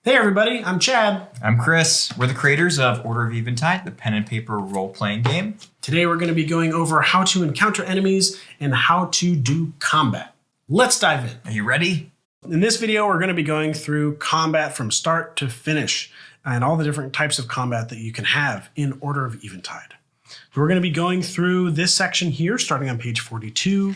Hey everybody, I'm Chad. I'm Chris. We're the creators of Order of Eventide, the pen and paper role-playing game. Today we're going to be going over how to encounter enemies and how to do combat. Let's dive in. Are you ready? In this video, we're going to be going through combat from start to finish and all the different types of combat that you can have in Order of Eventide. So we're going to be going through this section here, starting on page 42.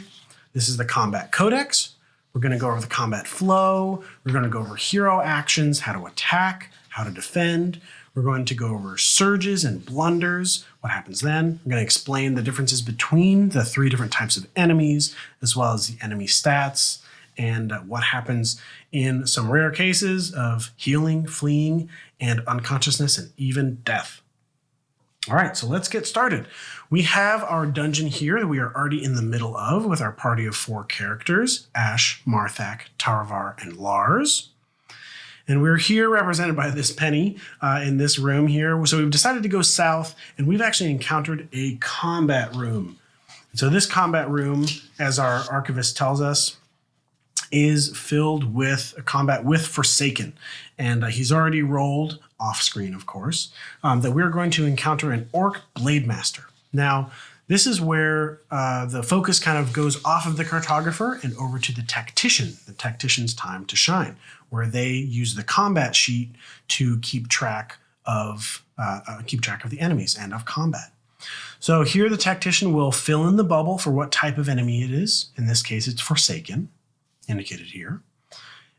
This is the Combat Codex. We're going to go over the combat flow. We're going to go over hero actions, how to attack, how to defend. We're going to go over surges and blunders, what happens then. We're going to explain the differences between the three different types of enemies, as well as the enemy stats, and what happens in some rare cases of healing, fleeing, and unconsciousness, and even death. All right, so let's get started. We have our dungeon here that we are already in the middle of with our party of 4 characters, Ash, Marthak, Taravar, and Lars. And we're here represented by this Penny in this room here. So we've decided to go south, and we've actually encountered a combat room. So this combat room, as our archivist tells us, is filled with a combat with Forsaken. And he's already rolled, off screen of course, that we're going to encounter an Orc Blade Master. Now, this is where the focus kind of goes off of the cartographer and over to the tactician, the tactician's time to shine, where they use the combat sheet to keep track of the enemies and of combat. So here the tactician will fill in the bubble for what type of enemy it is. In this case, it's Forsaken, indicated here.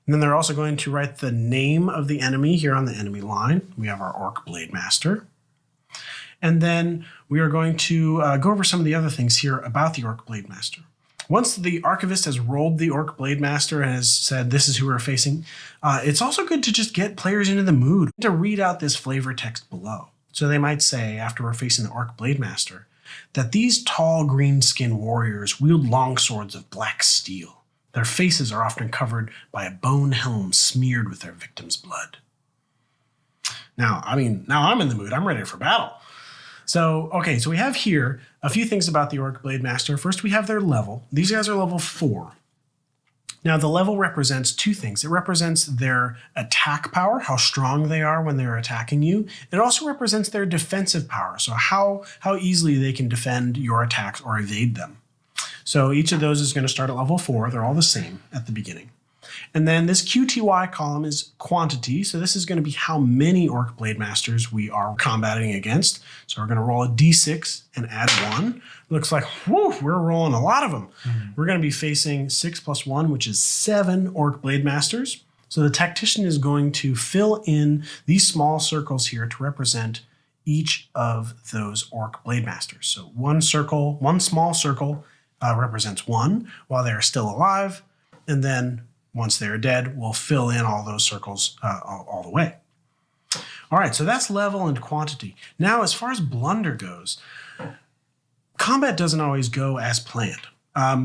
And then they're also going to write the name of the enemy here on the enemy line. We have our Orc Blade Master. And then we are going to go over some of the other things here about the Orc Blade Master. Once the archivist has rolled the Orc Blade Master and has said this is who we're facing, it's also good to just get players into the mood to read out this flavor text below. So they might say, after we're facing the Orc Blade Master, that these tall green-skinned warriors wield longswords of black steel. Their faces are often covered by a bone helm smeared with their victim's blood. Now I'm in the mood. I'm ready for battle. So we have here a few things about the Orc Blade Master. First, we have their level. These guys are level 4. Now, the level represents 2 things. It represents their attack power, how strong they are when they're attacking you. It also represents their defensive power, so how easily they can defend your attacks or evade them. So each of those is going to start at level 4. They're all the same at the beginning. And then this QTY column is quantity. So this is going to be how many Orc Blade Masters we are combating against. So we're going to roll a d6 and add 1. Looks like, we're rolling a lot of them. Mm-hmm. We're going to be facing 6 plus 1, which is 7 Orc Blade Masters. So the tactician is going to fill in these small circles here to represent each of those Orc Blade Masters. So one small circle represents 1 while they're still alive, and then once they're dead, we'll fill in all those circles all the way. All right, so that's level and quantity. Now, as far as blunder goes, combat doesn't always go as planned.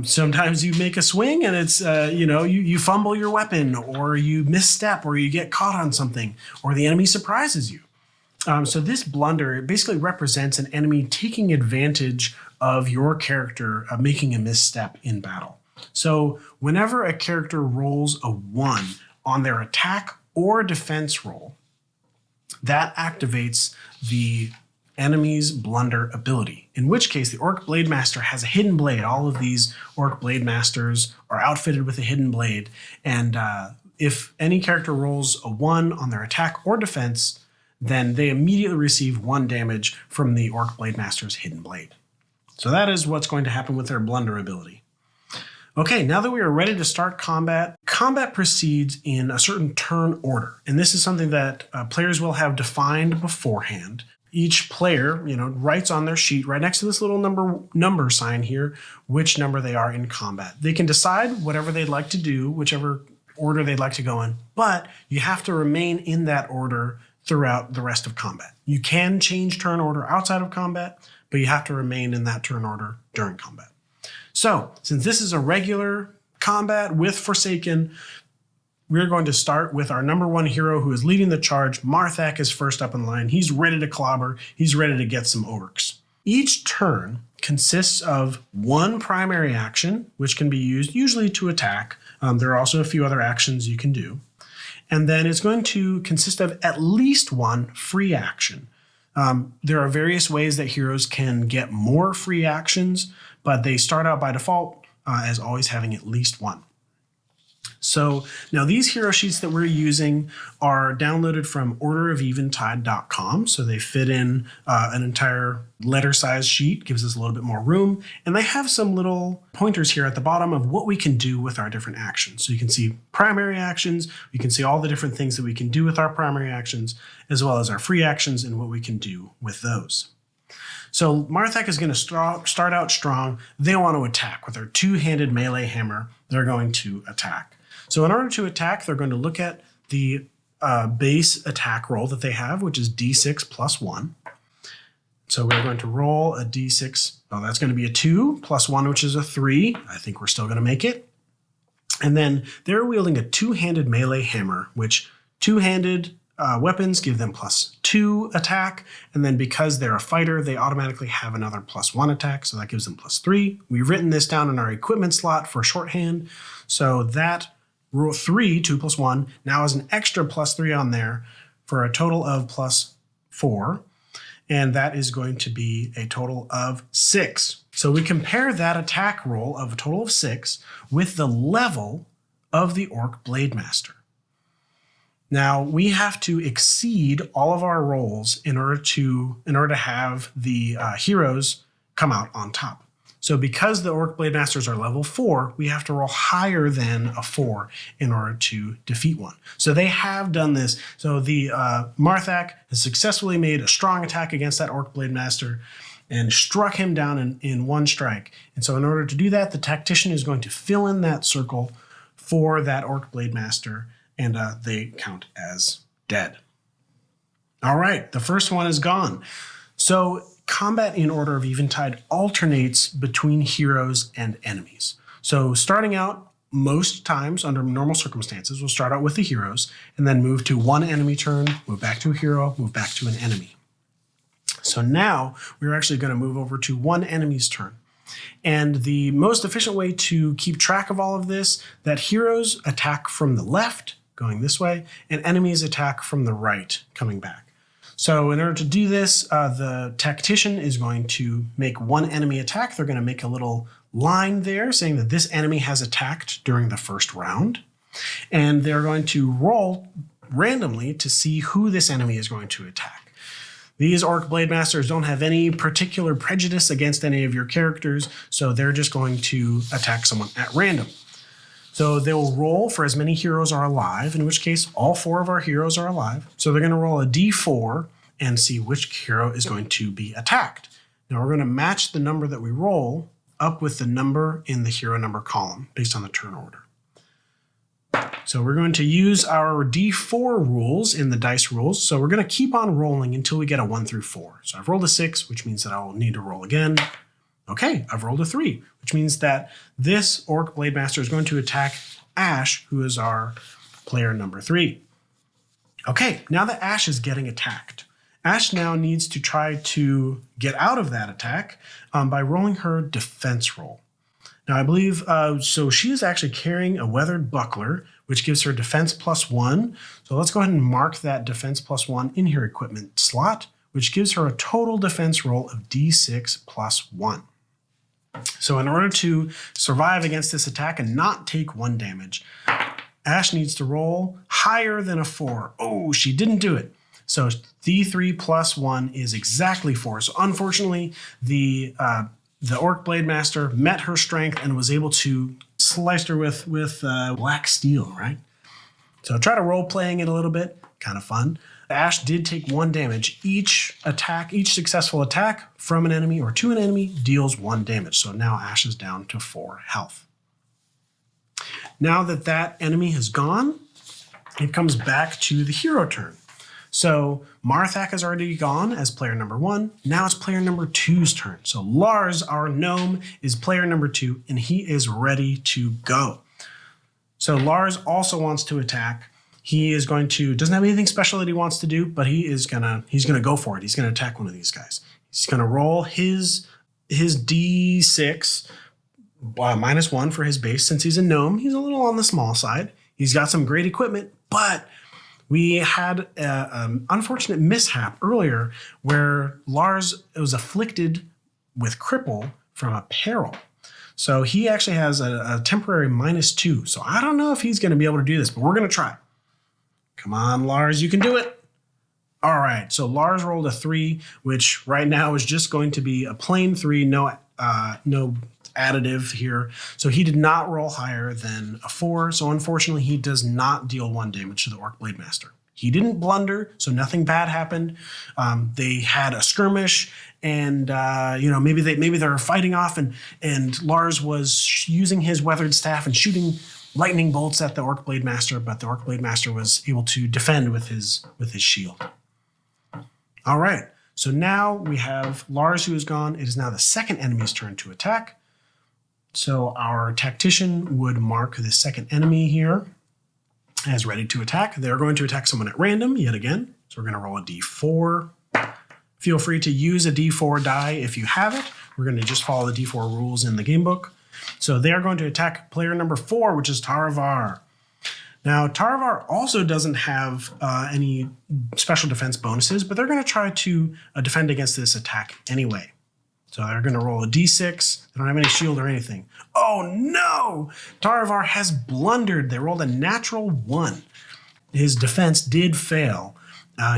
Sometimes you make a swing and it's, you fumble your weapon, or you misstep, or you get caught on something, or the enemy surprises you. So this blunder basically represents an enemy taking advantage of your character making a misstep in battle. So whenever a character rolls a 1 on their attack or defense roll, that activates the enemy's blunder ability, in which case the Orc Blade Master has a hidden blade. All of these Orc Blade Masters are outfitted with a hidden blade, and if any character rolls a 1 on their attack or defense, then they immediately receive 1 damage from the Orc Blade Master's hidden blade. So that is what's going to happen with their blunder ability. Okay, now that we are ready to start combat, combat proceeds in a certain turn order. And this is something that players will have defined beforehand. Each player, writes on their sheet right next to this little number sign here, which number they are in combat. They can decide whatever they'd like to do, whichever order they'd like to go in, but you have to remain in that order throughout the rest of combat. You can change turn order outside of combat, but you have to remain in that turn order during combat. So, since this is a regular combat with Forsaken, we're going to start with our number 1 hero who is leading the charge. Marthak is first up in line. He's ready to clobber. He's ready to get some orcs. Each turn consists of 1 primary action, which can be used usually to attack. There are also a few other actions you can do. And then it's going to consist of at least one free action. There are various ways that heroes can get more free actions, but they start out by default as always having at least one. So now these hero sheets that we're using are downloaded from orderofeventide.com. So they fit in an entire letter size sheet, gives us a little bit more room. And they have some little pointers here at the bottom of what we can do with our different actions. So you can see primary actions, you can see all the different things that we can do with our primary actions, as well as our free actions and what we can do with those. So Marthak is going to start out strong. They want to attack with their two-handed melee hammer. They're going to attack. So in order to attack, they're going to look at the base attack roll that they have, which is d6 plus 1. So we're going to roll a d6. Oh, that's going to be a 2 plus 1, which is a 3. I think we're still going to make it. And then they're wielding a two-handed melee hammer, which two-handed weapons give them plus 2 attack. And then because they're a fighter, they automatically have another plus 1 attack. So that gives them plus 3. We've written this down in our equipment slot for shorthand. So that rule 3, 2 plus 1, now is an extra plus 3 on there for a total of plus 4. And that is going to be a total of 6. So we compare that attack roll of a total of 6 with the level of the Orc Blade Master. Now we have to exceed all of our rolls in order to have the heroes come out on top. So because the Orc Blade Masters are level 4, we have to roll higher than a 4 in order to defeat one. So they have done this. So the Marthak has successfully made a strong attack against that Orc Blade Master and struck him down in one strike. And so in order to do that, the Tactician is going to fill in that circle for that Orc Blade Master, and they count as dead. All right, the first one is gone. So combat in Order of Eventide alternates between heroes and enemies. So starting out, most times under normal circumstances, we'll start out with the heroes and then move to one enemy turn, move back to a hero, move back to an enemy. So now we're actually going to move over to one enemy's turn. And the most efficient way to keep track of all of this, that heroes attack from the left, going this way, and enemies attack from the right, coming back. So in order to do this, the Tactician is going to make one enemy attack. They're going to make a little line there saying that this enemy has attacked during the first round. And they're going to roll randomly to see who this enemy is going to attack. These Orc Blade Masters don't have any particular prejudice against any of your characters, so they're just going to attack someone at random. So they'll roll for as many heroes are alive, in which case all 4 of our heroes are alive. So they're going to roll a d4 and see which hero is going to be attacked. Now we're going to match the number that we roll up with the number in the hero number column based on the turn order. So we're going to use our d4 rules in the dice rules. So we're going to keep on rolling until we get a 1 through 4. So I've rolled a 6, which means that I'll need to roll again. Okay, I've rolled a 3, which means that this Orc Blade Master is going to attack Ash, who is our player number 3. Okay, now that Ash is getting attacked, Ash now needs to try to get out of that attack by rolling her defense roll. Now I believe, so she is actually carrying a weathered buckler, which gives her defense plus 1. So let's go ahead and mark that defense plus 1 in her equipment slot, which gives her a total defense roll of d6 plus 1. So in order to survive against this attack and not take 1 damage, Ash needs to roll higher than a 4. Oh, she didn't do it. So d3 plus 1 is exactly 4. So unfortunately, the Orc Blade Master met her strength and was able to slice her with black steel, right? So try to role playing it a little bit, kind of fun. Ash did take 1 damage. Each successful attack from an enemy or to an enemy deals 1 damage. So now Ash is down to 4 health. Now that that enemy has gone, it comes back to the hero turn. So Marthak has already gone as player number 1. Now it's player number 2's turn. So Lars, our gnome, is player number 2, and he is ready to go. So Lars also wants to attack. He is going to, doesn't have anything special that he wants to do, but he's gonna go for it. He's gonna attack one of these guys. He's gonna roll his d6 minus 1 for his base. Since he's a gnome, he's a little on the small side. He's got some great equipment, but We had an unfortunate mishap earlier where Lars was afflicted with cripple from a peril. So he actually has a temporary -2. So I don't know if he's going to be able to do this, but we're going to try. Come on, Lars, you can do it. All right, so Lars rolled a 3, which right now is just going to be a plain 3, no additive here. So he did not roll higher than a 4. So unfortunately, he does not deal 1 damage to the Orc Blade Master. He didn't blunder, so nothing bad happened. They had a skirmish, and maybe they were fighting off, and Lars was using his weathered staff and shooting lightning bolts at the Orc Blade Master, but the Orc Blade Master was able to defend with his shield. All right, so now we have Lars who is gone. It is now the second enemy's turn to attack. So our tactician would mark the second enemy here as ready to attack. They're going to attack someone at random yet again. So we're going to roll a d4. Feel free to use a d4 die if you have it. We're going to just follow the d4 rules in the game book. So they are going to attack player number 4, which is Taravar. Now, Taravar also doesn't have any special defense bonuses, but they're going to try to defend against this attack anyway. So they're going to roll a d6. They don't have any shield or anything. Oh no! Taravar has blundered. They rolled a natural 1. His defense did fail.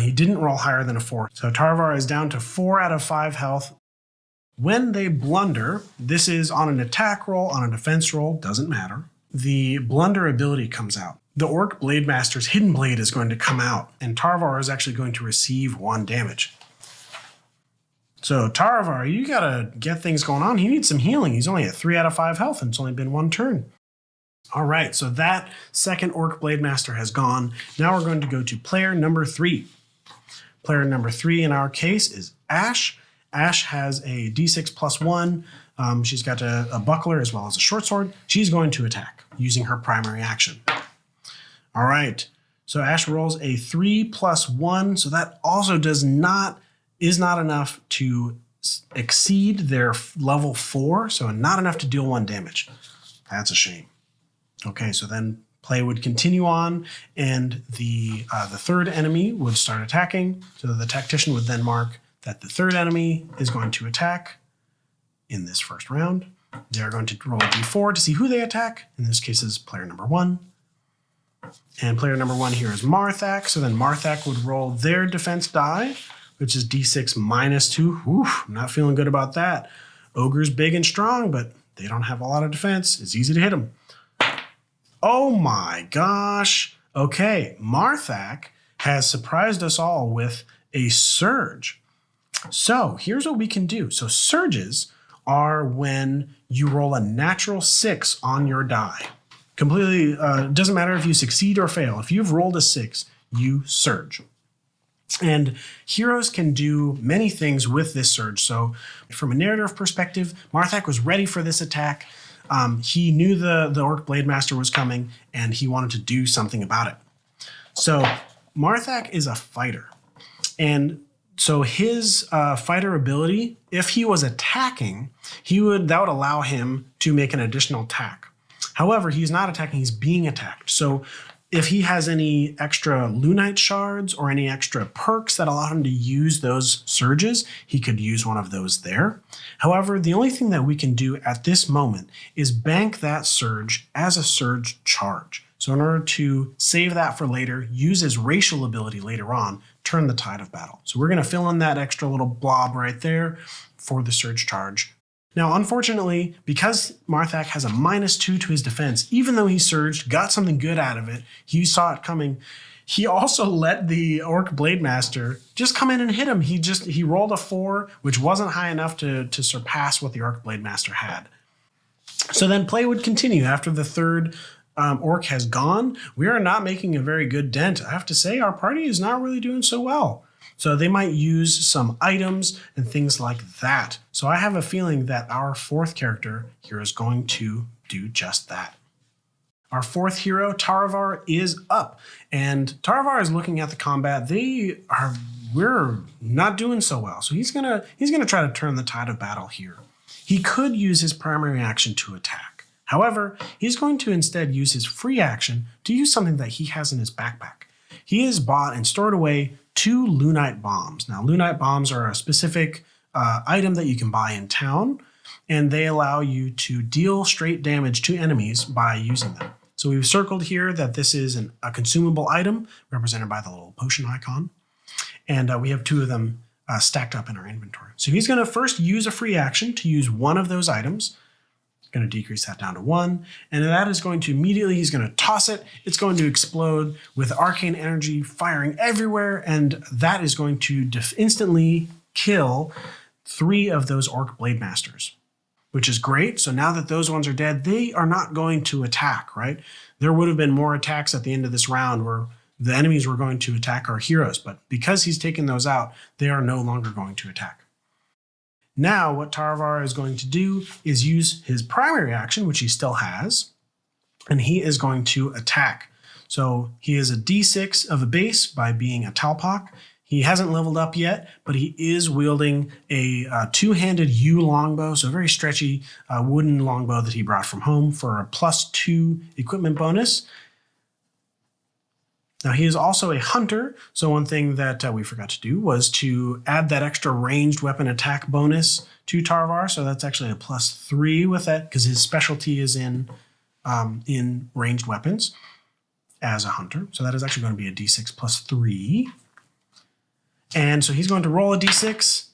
He didn't roll higher than a 4. So Taravar is down to 4 out of 5 health. When they blunder, this is on an attack roll, on a defense roll, doesn't matter. The blunder ability comes out. The Orc Blade Master's Hidden Blade is going to come out, and Taravar is actually going to receive 1 damage. So Taravar, you gotta get things going on. He needs some healing. He's only at 3 out of 5 health, and it's only been 1 turn. All right, so that second Orc Blade Master has gone. Now we're going to go to player number 3. Player number 3 in our case is Ash. Ash has a d6 +1. She's got a buckler as well as a short sword. She's going to attack using her primary action. All right, so Ash rolls a 3 +1, so that also is not enough to exceed their level 4, so not enough to deal 1 damage. That's a shame. Okay, so then play would continue on, and the third enemy would start attacking. So the tactician would then mark that the third enemy is going to attack in this first round. They're going to roll a d4 to see who they attack. In this case is player number 1. And player number 1 here is Marthak. So then Marthak would roll their defense die, which is d6 -2. Oof, I'm not feeling good about that. Ogre's big and strong, but they don't have a lot of defense. It's easy to hit them. Oh my gosh. Okay, Marthak has surprised us all with a surge. So here's what we can do. So surges are when you roll a natural 6 on your die. Completely, doesn't matter if you succeed or fail. If you've rolled a 6, you surge. And heroes can do many things with this surge. So from a narrative perspective, Marthak was ready for this attack. He knew the Orc Blade Master was coming, and he wanted to do something about it. So Marthak is a fighter. And so his fighter ability, if he was attacking, that would allow him to make an additional attack. However, he's not attacking, he's being attacked. So if he has any extra Lunite shards or any extra perks that allow him to use those surges, he could use one of those there. However, the only thing that we can do at this moment is bank that surge as a surge charge. So in order to save that for later, use his racial ability later on, turn the tide of battle. So we're going to fill in that extra little blob right there for the surge charge. Now, unfortunately, because Marthak has a -2 to his defense, even though he surged, got something good out of it, he saw it coming, he also let the Orc Blade Master just come in and hit him. He rolled a 4, which wasn't high enough to surpass what the Orc Blade Master had. So then play would continue after the third Orc has gone. We are not making a very good dent. I have to say, our party is not really doing so well. So they might use some items and things like that. So I have a feeling that our fourth character here is going to do just that. Our fourth hero, Taravar, is up. And Taravar is looking at the combat. We're not doing so well. So he's gonna try to turn the tide of battle here. He could use his primary action to attack. However, he's going to instead use his free action to use something that he has in his backpack. he has bought and stored away 2 Lunite bombs. Now, Lunite bombs are a specific item that you can buy in town, and they allow you to deal straight damage to enemies by using them. So we've circled here that this is a consumable item represented by the little potion icon. And we have 2 of them stacked up in our inventory. So he's going to first use a free action to use one of those items. Going to decrease that down to 1. And that is going to immediately, he's going to toss it. It's going to explode with arcane energy firing everywhere. And that is going to instantly kill 3 of those Orc Blade Masters, which is great. So now that those ones are dead, they are not going to attack, right? There would have been more attacks at the end of this round where the enemies were going to attack our heroes. But because he's taken those out, they are no longer going to attack. Now, what Taravar is going to do is use his primary action, which he still has, and he is going to attack. So he is a D6 of a base by being a Talpak. He hasn't leveled up yet, but he is wielding a 2-handed yew longbow, so a very stretchy wooden longbow that he brought from home for a +2 equipment bonus. Now, he is also a hunter, so one thing that we forgot to do was to add that extra ranged weapon attack bonus to Taravar, so that's actually a +3 with that, because his specialty is in ranged weapons as a hunter. So that is actually going to be a D6 +3. And so he's going to roll a D6.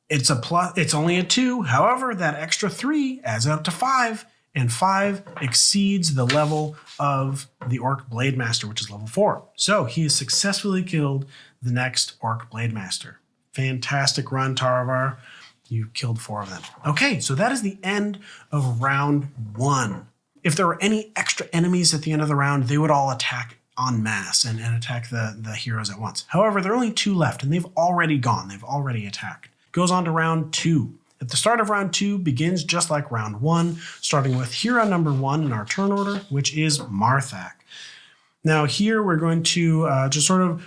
It's only a 2. However, that extra 3 adds up to 5. And 5 exceeds the level of the Orc Blade Master, which is level 4. So he has successfully killed the next Orc Blade Master. Fantastic run, Taravar. You killed 4 of them. Okay, so that is the end of round 1. If there were any extra enemies at the end of the round, they would all attack en masse and attack the heroes at once. However, there are only 2 left, and they've already gone. They've already attacked. Goes on to round 2. At the start of round 2 begins just like round 1, starting with hero number 1 in our turn order, which is Marthak. Now here we're going to just sort of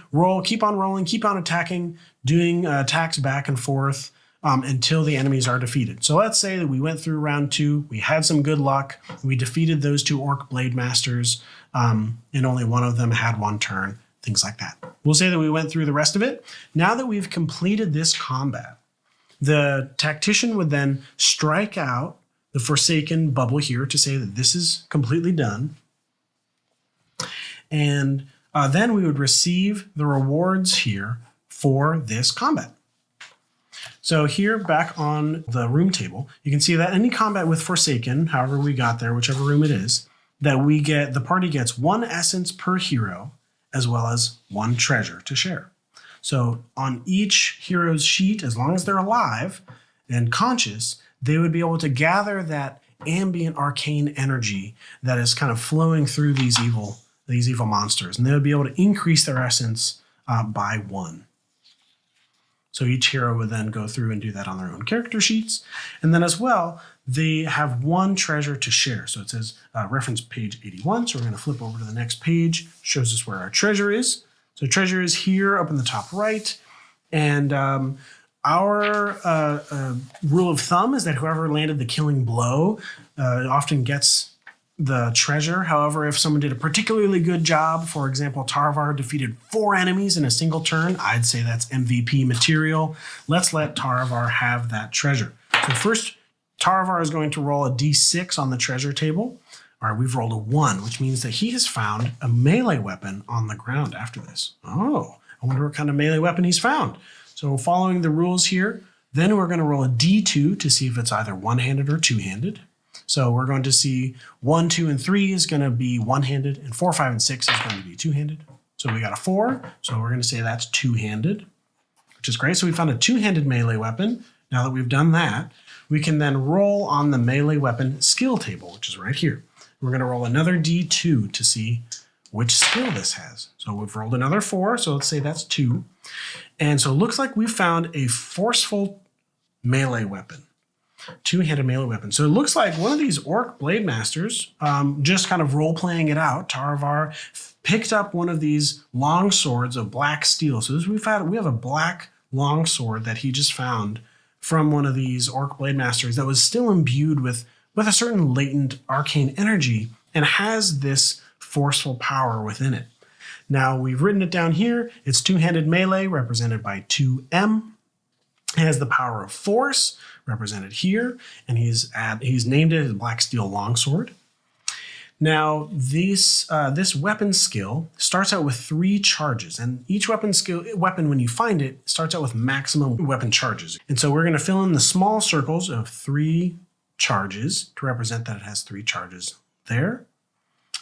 keep on rolling, keep on attacking, doing attacks back and forth until the enemies are defeated. So let's say that we went through round 2, we had some good luck, we defeated those 2 Orc Blade Masters, and only one of them had 1 turn, things like that. We'll say that we went through the rest of it. Now that we've completed this combat, the tactician would then strike out the Forsaken bubble here to say that this is completely done. And then we would receive the rewards here for this combat. So here back on the room table, you can see that any combat with Forsaken, however we got there, whichever room it is, that the party gets 1 essence per hero as well as 1 treasure to share. So on each hero's sheet, as long as they're alive and conscious, they would be able to gather that ambient arcane energy that is kind of flowing through these evil monsters. And they would be able to increase their essence by 1. So each hero would then go through and do that on their own character sheets. And then as well, they have 1 treasure to share. So it says reference page 81. So we're going to flip over to the next page. Shows us where our treasure is. So treasure is here up in the top right. And our rule of thumb is that whoever landed the killing blow often gets the treasure. However, if someone did a particularly good job, for example, Taravar defeated 4 enemies in a single turn, I'd say that's MVP material. Let's let Taravar have that treasure. So first, Taravar is going to roll a d6 on the treasure table. All right, we've rolled a 1, which means that he has found a melee weapon on the ground after this. Oh, I wonder what kind of melee weapon he's found. So following the rules here, then we're going to roll a d2 to see if it's either one-handed or two-handed. So we're going to see 1, 2, and 3 is going to be one-handed, and 4, 5, and 6 is going to be two-handed. So we got a 4, so we're going to say that's two-handed, which is great. So we found a two-handed melee weapon. Now that we've done that, we can then roll on the melee weapon skill table, which is right here. We're going to roll another d2 to see which skill this has. So we've rolled another 4, so let's say that's 2. And so it looks like we found a forceful melee weapon, two-handed melee weapon. So it looks like one of these Orc Blade Masters, just kind of role-playing it out, Taravar picked up one of these long swords of black steel. So we have a black long sword that he just found from one of these Orc Blade Masters that was still imbued with a certain latent arcane energy and has this forceful power within it. Now we've written it down here. It's two-handed melee represented by 2M. It has the power of force represented here, and he's named it as Black Steel Longsword. Now, this weapon skill starts out with 3 charges, and each weapon, when you find it, starts out with maximum weapon charges. And so we're going to fill in the small circles of 3 charges to represent that it has 3 charges there.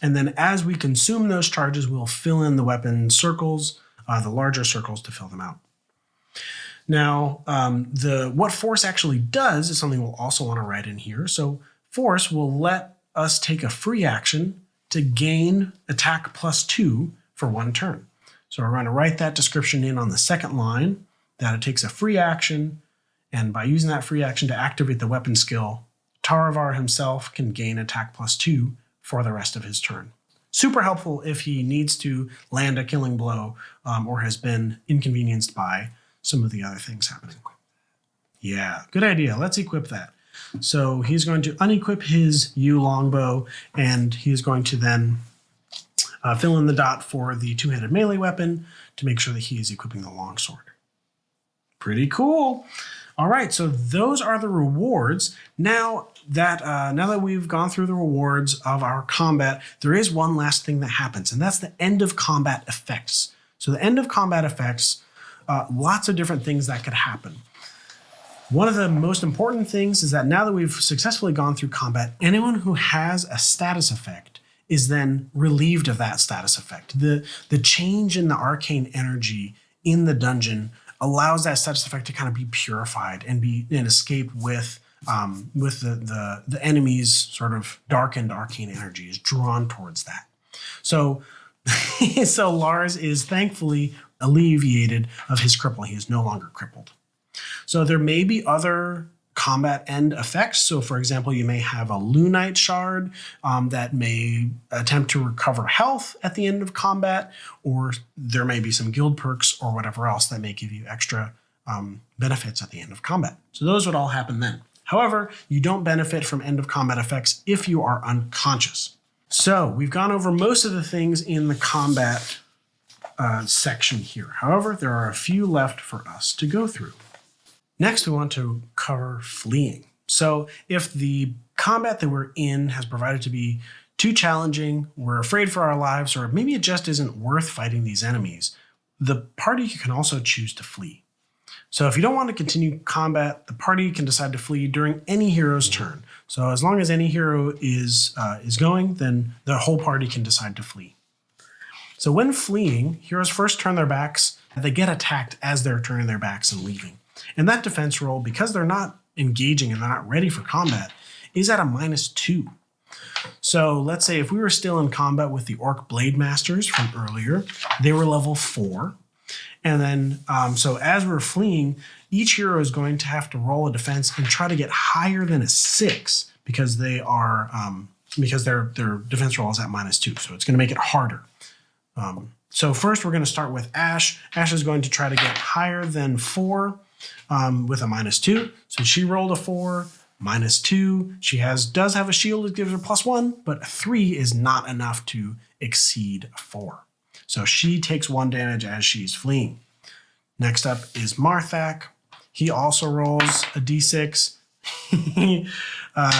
And then as we consume those charges, we'll fill in the weapon circles, the larger circles, to fill them out. Now, what force actually does is something we'll also want to write in here. So force will let us take a free action to gain attack +2 for 1 turn. So we're going to write that description in on the second line, that it takes a free action, and by using that free action to activate the weapon skill, Taravar himself can gain attack +2 for the rest of his turn. Super helpful if he needs to land a killing blow or has been inconvenienced by some of the other things happening. Yeah, good idea. Let's equip that. So he's going to unequip his U longbow, and he's going to then fill in the dot for the two-handed melee weapon to make sure that he is equipping the longsword. Pretty cool. All right, so those are the rewards. Now that we've gone through the rewards of our combat, there is one last thing that happens, and that's the end of combat effects. So the end of combat effects, lots of different things that could happen. One of the most important things is that now that we've successfully gone through combat, anyone who has a status effect is then relieved of that status effect. The change in the arcane energy in the dungeon allows that status effect to kind of be purified and escape with the enemy's sort of darkened arcane energy is drawn towards that. So Lars is thankfully alleviated of his cripple. He is no longer crippled. So there may be other combat end effects. So for example, you may have a Lunite shard that may attempt to recover health at the end of combat, or there may be some guild perks or whatever else that may give you extra benefits at the end of combat. So those would all happen then. However, you don't benefit from end of combat effects if you are unconscious. So we've gone over most of the things in the combat section here. However, there are a few left for us to go through. Next, we want to cover fleeing. So if the combat that we're in has provided to be too challenging, we're afraid for our lives, or maybe it just isn't worth fighting these enemies, the party can also choose to flee. So if you don't want to continue combat, the party can decide to flee during any hero's turn. So as long as any hero is going, then the whole party can decide to flee. So when fleeing, heroes first turn their backs. They get attacked as they're turning their backs and leaving. And that defense roll, because they're not engaging and they're not ready for combat, is at a -2. So let's say if we were still in combat with the Orc Blade Masters from earlier, they were level 4. And then, so as we're fleeing, each hero is going to have to roll a defense and try to get higher than a 6 because they are because their defense roll is at -2. So it's going to make it harder. So first we're going to start with Ash. Ash is going to try to get higher than 4 with a -2. So she rolled a 4, -2. She does have a shield that gives her +1, but a 3 is not enough to exceed a 4. So she takes 1 damage as she's fleeing. Next up is Marthak. He also rolls a d6.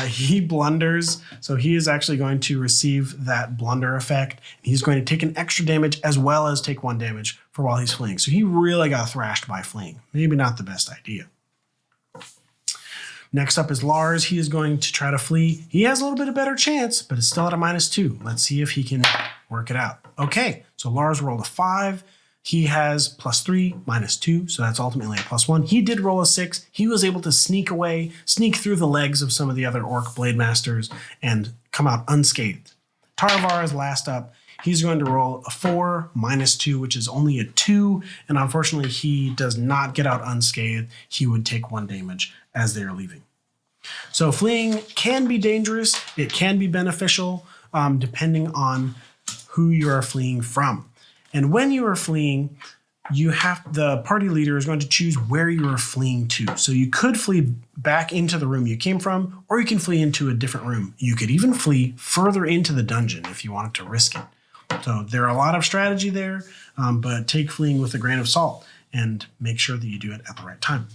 He blunders, so he is actually going to receive that blunder effect. He's going to take an extra damage as well as take 1 damage for while he's fleeing. So he really got thrashed by fleeing. Maybe not the best idea. Next up is Lars. He is going to try to flee. He has a little bit of better chance, but it's still at a -2. Let's see if he can work it out. Okay, so Lars rolled a 5. He has +3, -2, so that's ultimately a +1. He did roll a 6. He was able to sneak through the legs of some of the other Orc Blade Masters and come out unscathed. Taravar is last up. He's going to roll a 4, -2, which is only a 2, and unfortunately he does not get out unscathed. He would take 1 damage as they are leaving. So fleeing can be dangerous. It can be beneficial depending on who you are fleeing from. And when you are fleeing, the party leader is going to choose where you are fleeing to. So you could flee back into the room you came from, or you can flee into a different room. You could even flee further into the dungeon if you wanted to risk it. So there are a lot of strategy there, but take fleeing with a grain of salt and make sure that you do it at the right time.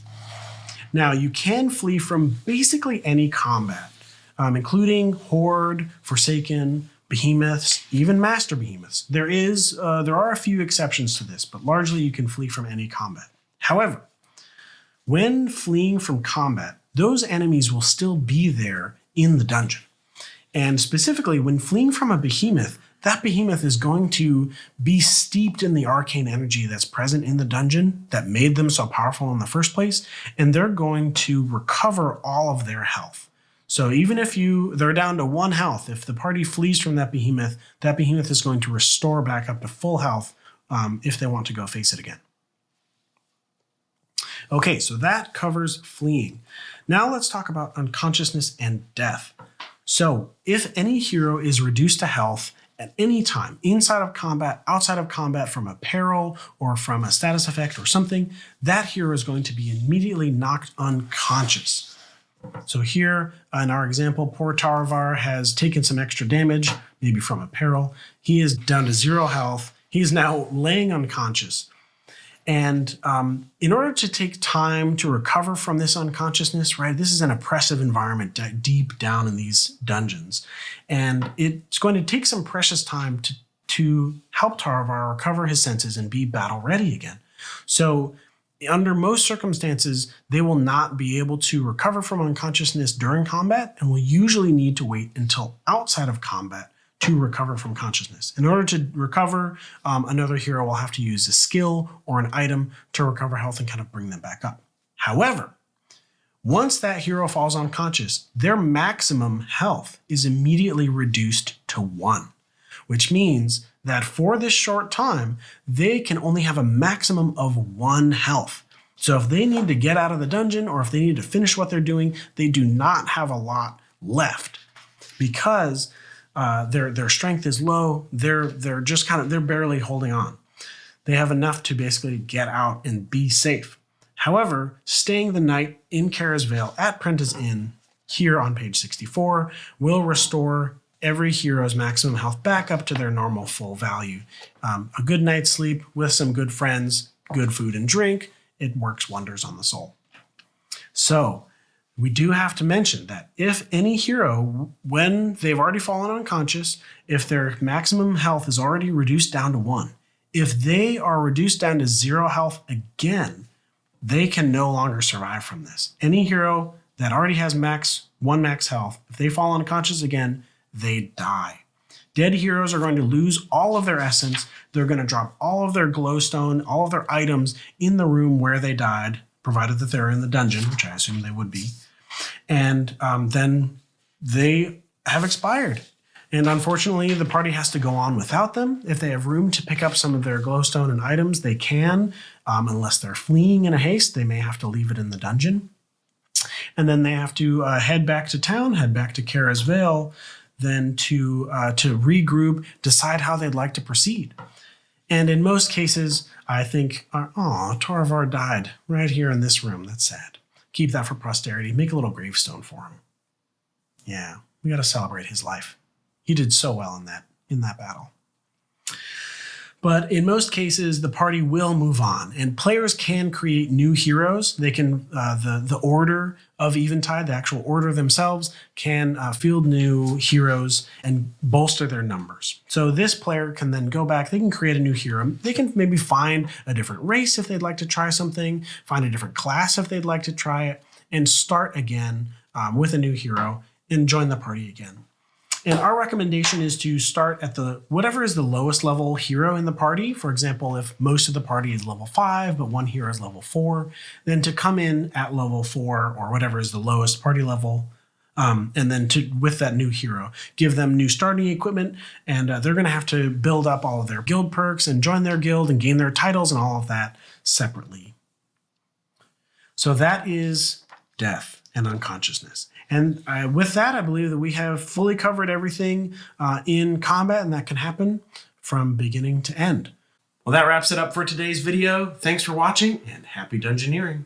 Now, you can flee from basically any combat, including Horde, Forsaken, Behemoths, even Master Behemoths. There are a few exceptions to this, but largely you can flee from any combat. However, when fleeing from combat, those enemies will still be there in the dungeon. And specifically, when fleeing from a behemoth, that behemoth is going to be steeped in the arcane energy that's present in the dungeon that made them so powerful in the first place, and they're going to recover all of their health. So even if they're down to 1 health, if the party flees from that behemoth is going to restore back up to full health if they want to go face it again. Okay, so that covers fleeing. Now let's talk about unconsciousness and death. So if any hero is reduced to health at any time, inside of combat, outside of combat, from a peril or from a status effect or something, that hero is going to be immediately knocked unconscious. So here in our example, poor Taravar has taken some extra damage, maybe from a peril. He is down to 0 health. He's now laying unconscious. And in order to take time to recover from this unconsciousness, right, this is an oppressive environment deep down in these dungeons. And it's going to take some precious time to help Taravar recover his senses and be battle ready again. So under most circumstances, they will not be able to recover from unconsciousness during combat and will usually need to wait until outside of combat to recover from consciousness. In order to recover, another hero will have to use a skill or an item to recover health and kind of bring them back up. However, once that hero falls unconscious, their maximum health is immediately reduced to 1, which means that for this short time, they can only have a maximum of 1 health. So if they need to get out of the dungeon or if they need to finish what they're doing, they do not have a lot left because their strength is low. They're barely holding on. They have enough to basically get out and be safe. However, staying the night in Kara's Vale at Prentice Inn here on page 64 will restore every hero's maximum health back up to their normal full value. A good night's sleep with some good friends, good food and drink, it works wonders on the soul. So we do have to mention that if any hero, when they've already fallen unconscious, if their maximum health is already reduced down to 1, if they are reduced down to 0 health again, they can no longer survive from this. Any hero that already has 1 max health, if they fall unconscious again, they die. Dead heroes are going to lose all of their essence. They're going to drop all of their glowstone, all of their items in the room where they died, provided that they're in the dungeon, which I assume they would be. And then they have expired. And unfortunately, the party has to go on without them. If they have room to pick up some of their glowstone and items, they can. Unless they're fleeing in a haste, they may have to leave it in the dungeon. And then they have to head back to town, head back to Kara's Vale, then to regroup, decide how they'd like to proceed. And in most cases, I think, Taravar died right here in this room. That's sad. Keep that for posterity. Make a little gravestone for him. Yeah, we got to celebrate his life. He did so well in that battle. But in most cases, the party will move on, and players can create new heroes. They can, the Order of Eventide, the actual order themselves, can field new heroes and bolster their numbers. So this player can then go back, they can create a new hero. They can maybe find a different race if they'd like to try something, find a different class if they'd like to try it, and start again with a new hero and join the party again. And our recommendation is to start at whatever is the lowest level hero in the party. For example, if most of the party is level 5, but one hero is level 4, then to come in at level 4 or whatever is the lowest party level, and then with that new hero, give them new starting equipment, and they're going to have to build up all of their guild perks and join their guild and gain their titles and all of that separately. So that is death and unconsciousness. And with that, I believe that we have fully covered everything in combat, and that can happen from beginning to end. Well, that wraps it up for today's video. Thanks for watching, and happy dungeoneering.